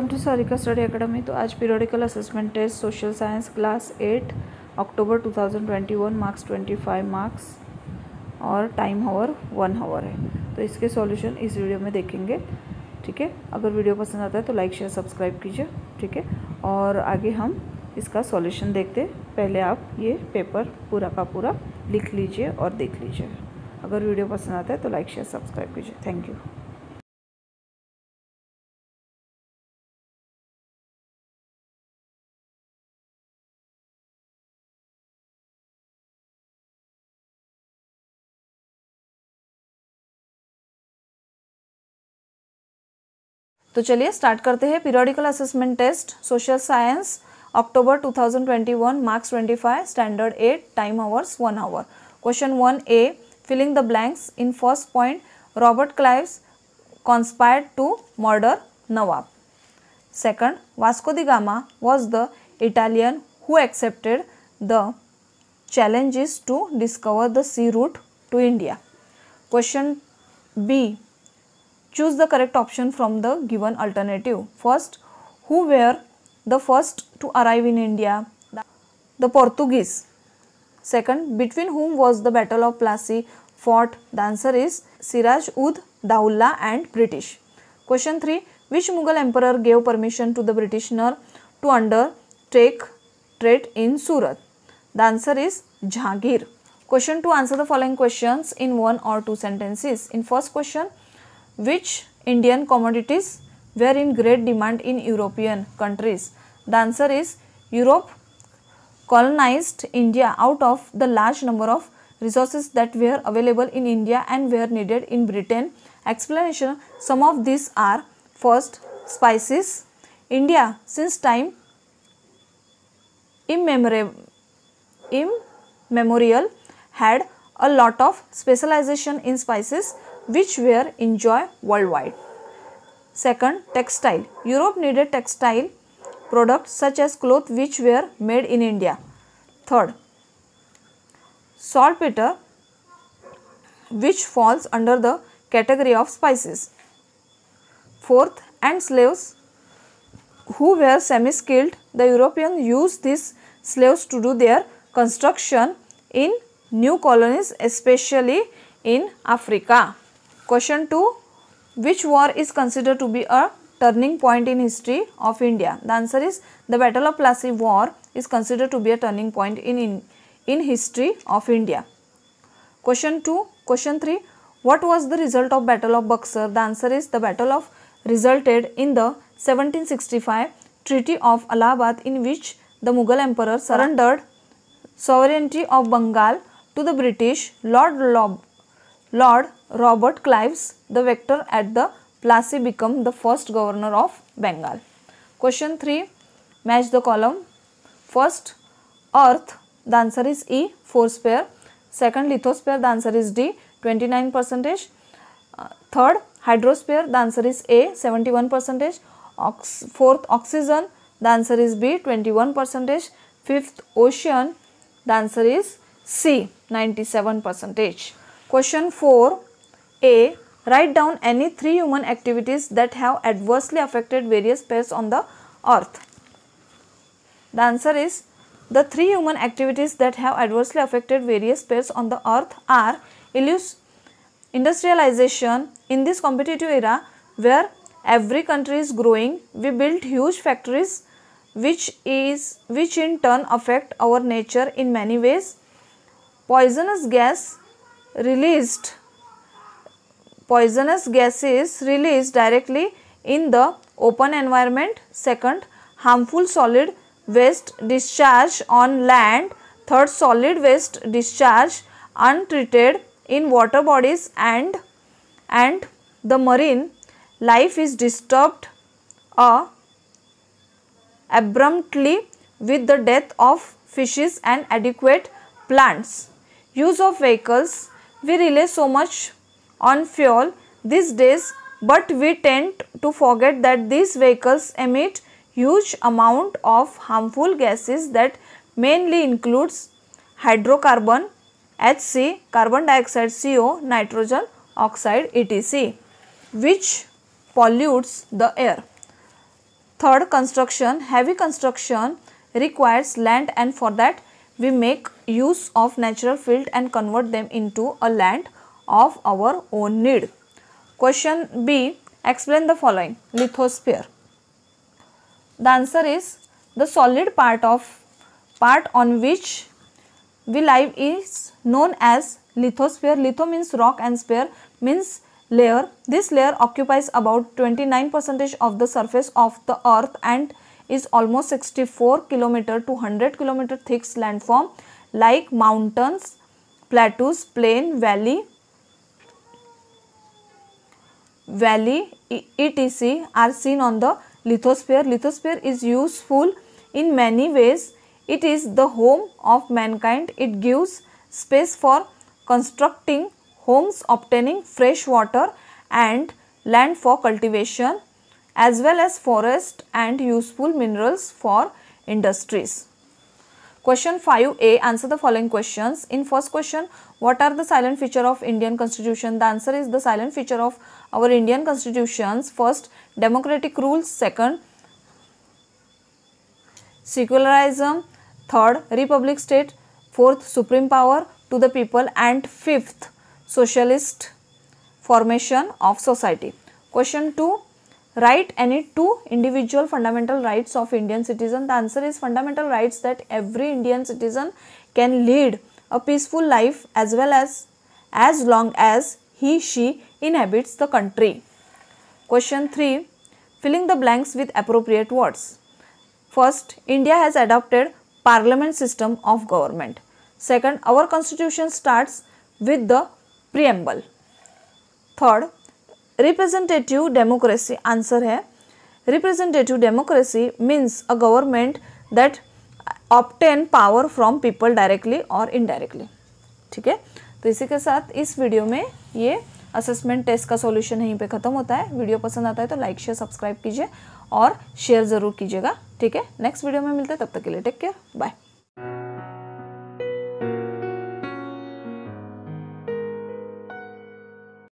To Sarika study academy. तो आज periodical assessment test social science class 8 October 2021, marks 25 marks और time hour 1 hour है। तो इसके सॉल्यूशन इस वीडियो में देखेंगे, ठीक है। अगर वीडियो पसंद आता है तो लाइक शेयर सब्सक्राइब कीजिए, ठीक है। और आगे हम इसका सॉल्यूशन देखते। पहले आप ये पेपर पूरा का पूरा लिख लीजिए और देख लीजिए। अगर वीडियो पसंद आता है तो लाइक शेयर सब्सक्राइब कीजिए। Thank you. तो चलिए स्टार्ट करते हैं। Periodical assessment test social science October 2021, marks 25, standard 8, time hours 1 hour. Question 1A, filling the blanks. In first point, Robert Clive's conspired to murder Nawab. Second, Vasco da Gama was the Italian who accepted the challenges to discover the sea route to India. Question B, choose the correct option from the given alternative. First, who were the first to arrive in India? The Portuguese. Second, between whom was the Battle of Plassey fought? The answer is Siraj ud Daulah and British. Question 3, which Mughal emperor gave permission to the Britisher to undertake trade in Surat? The answer is Jahangir. Question 2, answer the following questions in 1 or 2 sentences. In first question, which Indian commodities were in great demand in European countries? The answer is Europe colonized India out of the large number of resources that were available in India and were needed in Britain. Explanation, some of these are: first, spices. India since time immemorial had a lot of specialization in spices which were enjoyed worldwide. Second, textile. Europe needed textile products such as cloth which were made in India. Third, saltpeter, which falls under the category of spices. Fourth, and slaves who were semi-skilled. The Europeans used these slaves to do their construction in new colonies, especially in Africa. Question 2, which war is considered to be a turning point in history of India? The answer is the Battle of Plassey War is considered to be a turning point in history of India. Question 3, what was the result of Battle of Buxar? The answer is the battle resulted in the 1765 Treaty of Allahabad, in which the Mughal emperor surrendered sovereignty of Bengal to the British. Lord Robert Clives, the victor at the Plassey, became the first governor of Bengal. Question 3, match the column. First, earth, the answer is E, 4 sphere. Second, lithosphere, the answer is D, 29%. Third, hydrosphere, the answer is A, 71%. Fourth, oxygen, the answer is B, 21%. Fifth, ocean, the answer is C, 97%. Question 4A, write down any 3 human activities that have adversely affected various pairs on the earth. The answer is the 3 human activities that have adversely affected various pairs on the earth are industrialization. In this competitive era where every country is growing, we built huge factories which in turn affect our nature in many ways. Poisonous gases released directly in the open environment. Second, harmful solid waste discharge on land. Third, solid waste discharge untreated in water bodies, and the marine life is disturbed abruptly with the death of fishes and adequate plants. Use of vehicles. We rely so much on fuel these days, but we tend to forget that these vehicles emit huge amount of harmful gases that mainly includes hydrocarbon HC, carbon dioxide CO, nitrogen oxide etc., which pollutes the air. Third, construction. Heavy construction requires land, and for that we make use of natural field and convert them into a land of our own need. Question B, explain the following. Lithosphere. The answer is the solid part on which we live is known as lithosphere. Litho means rock and sphere means layer. This layer occupies about 29% of the surface of the earth and is almost 64 km to 100 km thick landform like mountains, plateaus, plain, valley, etc. are seen on the lithosphere. Lithosphere is useful in many ways. It is the home of mankind. It gives space for constructing homes, obtaining fresh water and land for cultivation, as well as forest and useful minerals for industries. Question 5a, answer the following questions. In first question, what are the silent feature of Indian Constitution? The answer is the silent feature of our Indian Constitutions. First, democratic rules. Second, secularism. Third, republic state. Fourth, supreme power to the people. And fifth, socialist formation of society. Question 2, write any two individual fundamental rights of Indian citizen. The answer is fundamental rights that every Indian citizen can lead a peaceful life as well as long as he/she inhabits the country. Question 3, filling the blanks with appropriate words. First, India has adopted parliament system of government. Second, our constitution starts with the preamble. Third, representative democracy. Answer है representative democracy means a government that obtain power from people directly or indirectly. ठीक है, तो इसी के साथ इस video में ये असेसमेंट टेस्ट का सॉल्यूशन यहीं पे ख़त्म होता है. वीडियो पसंद आता है तो लाइक शेयर सब्सक्राइब कीजिए और शेयर ज़रूर कीजिएगा. ठीक है, नेक्स्ट वीडियो में मिलते हैं, तब तक के लिए टेक केयर, बाय.